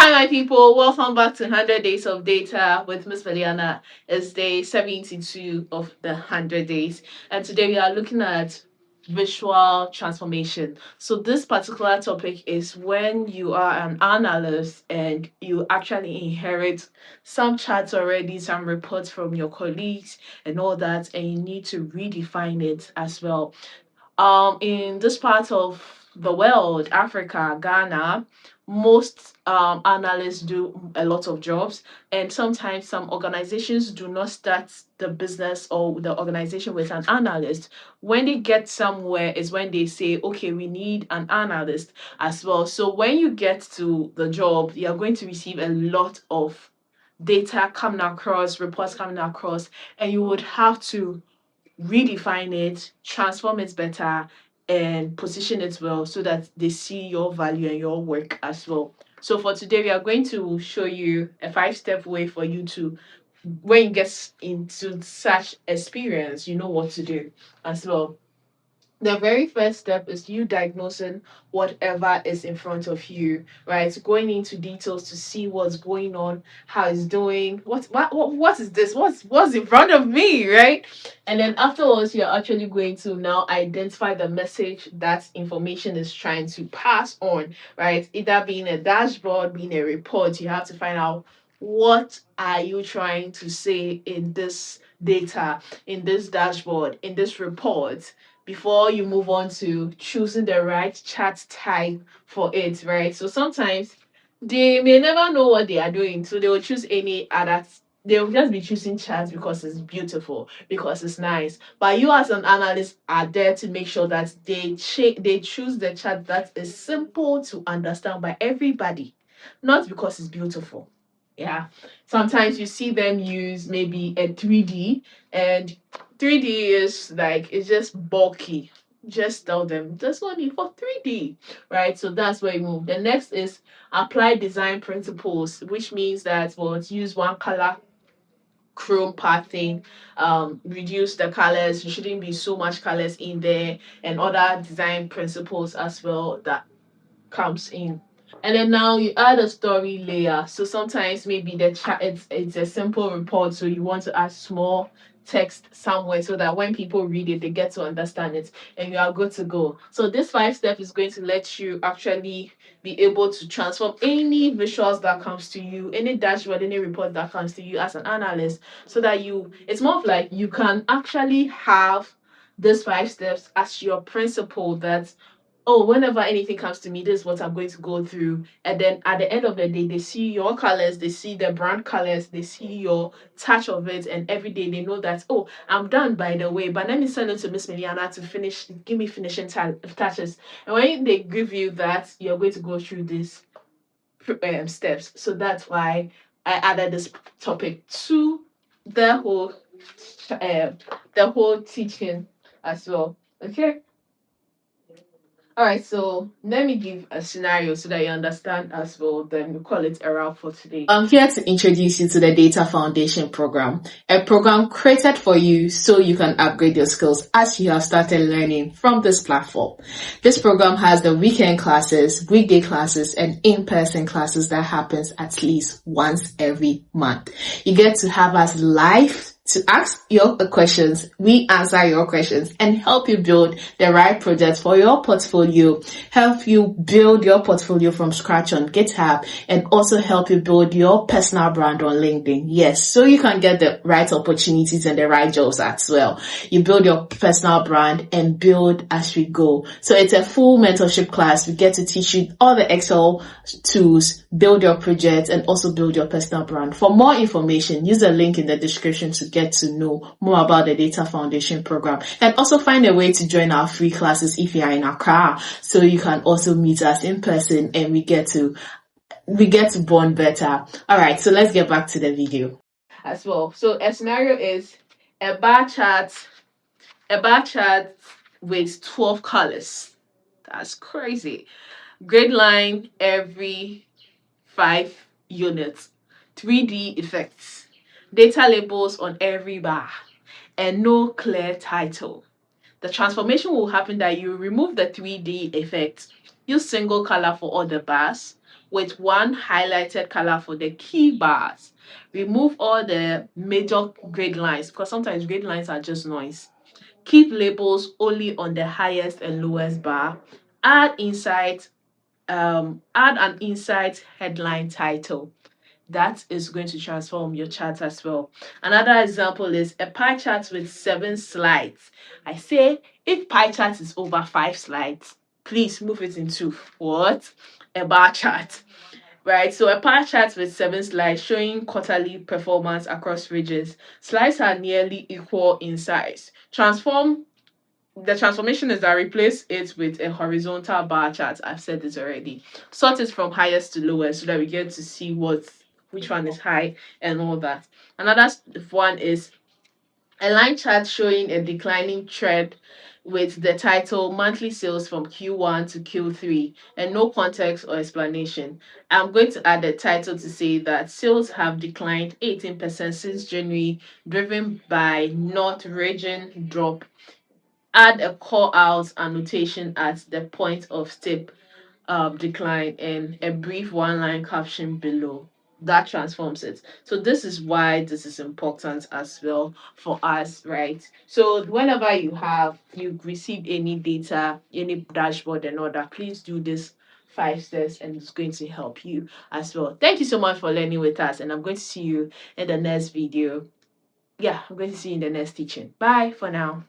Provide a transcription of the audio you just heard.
Hi, my people. Welcome back to 100 Days of Data with Miss Mailiana. It's day 72 of the 100 days. And today we are looking at visual transformation. So, this particular topic is when you are an analyst and you actually inherit some charts already, some reports from your colleagues, and all that, and you need to redefine it as well. In this part of the world, Africa, Ghana, most analysts do a lot of jobs, and sometimes some organizations do not start the business or the organization with an analyst. When they get somewhere is when they say, okay, we need an analyst as well. So when you get to the job, you're going to receive a lot of data coming across, reports coming across, and you would have to redefine it, transform it better, and position it well so that they see your value and your work as well. So for today, we are going to show you a 5-step way for you to, when you get into such experience, you know what to do as well. The very first step is you diagnosing whatever is in front of you, right? Going into details to see what's going on, how it's doing, what is this? What's in front of me, right? And then afterwards, you're actually going to now identify the message that information is trying to pass on, right? Either being a dashboard, being a report, you have to find out what are you trying to say in this data, in this dashboard, in this report before you move on to choosing the right chat type for it, right? So sometimes they may never know what they are doing, so they will choose any other. They'll just be choosing chat because it's beautiful, because it's nice. But you as an analyst are there to make sure that they choose the chat that is simple to understand by everybody, not because it's beautiful. Yeah. Sometimes you see them use maybe a 3D, and 3D is like it's just bulky. Just tell them there's no need for 3D, right? So that's where you move. The next is apply design principles, which means that well, use one color chrome pathing, reduce the colors. You shouldn't be so much colors in there, and other design principles as well that comes in. And then now you add a story layer. So sometimes maybe the chat it's a simple report, so you want to add small text somewhere so that when people read it, they get to understand it, and you are good to go. So this 5 step is going to let you actually be able to transform any visuals that comes to you, any dashboard, any report that comes to you as an analyst, so that it's more of like you can actually have these 5 steps as your principle that oh, whenever anything comes to me, this is what I'm going to go through. And then at the end of the day, they see your colors, they see the brand colors, they see your touch of it, and every day they know that, oh, I'm done by the way, but let me send it to Miss Mailiana to finish, give me finishing touches. And when they give you that, you're going to go through these steps. So that's why I added this topic to the whole, uh, the whole teaching as well. Okay. All right, so let me give a scenario so that you understand as well. Then we call it a wrap for today. I'm here to introduce you to the Data Foundation program, a program created for you so you can upgrade your skills as you have started learning from this platform. This program has the weekend classes, weekday classes, and in-person classes that happens at least once every month. You get to have us live to ask your questions, we answer your questions, and help you build the right project for your portfolio, help you build your portfolio from scratch on GitHub, and also help you build your personal brand on LinkedIn. Yes, so you can get the right opportunities and the right jobs as well. You build your personal brand and build as we go. So it's a full mentorship class. We get to teach you all the Excel tools, build your project, and also build your personal brand. For more information, use the link in the description to get to know more about the Data Foundation program, and also find a way to join our free classes if you are in Accra, so you can also meet us in person and we get to bond better. All right, so let's get back to the video as well. So a scenario is a bar chart with 12 colors. That's crazy. Grid line every 5 units, 3D effects, data labels on every bar, and no clear title. The transformation will happen that you remove the 3D effect, use single color for all the bars, with one highlighted color for the key bars. Remove all the major grade lines because sometimes grade lines are just noise. Keep labels only on the highest and lowest bar. Add insight, add an insight headline title. That is going to transform your chart as well. Another example is a pie chart with 7 slides. I say if pie chart is over 5 slides, please move it into what? A bar chart. Right, so a pie chart with 7 slides showing quarterly performance across regions. Slides are nearly equal in size. The transformation is that replace it with a horizontal bar chart. I've said this already. Sort it from highest to lowest so that we get to see which one is high and all that. Another one is a line chart showing a declining trend with the title monthly sales from Q1 to Q3 and no context or explanation. I'm going to add a title to say that sales have declined 18% since January, driven by North region drop. Add a call out annotation at the point of step decline and a brief one line caption below. That transforms it. So this is why this is important as well for us, right? So whenever you receive any data, any dashboard and all that, please do this 5 steps and it's going to help you as well. Thank you so much for learning with us, and I'm going to see you in the next video. Yeah, I'm going to see you in the next teaching. Bye for now.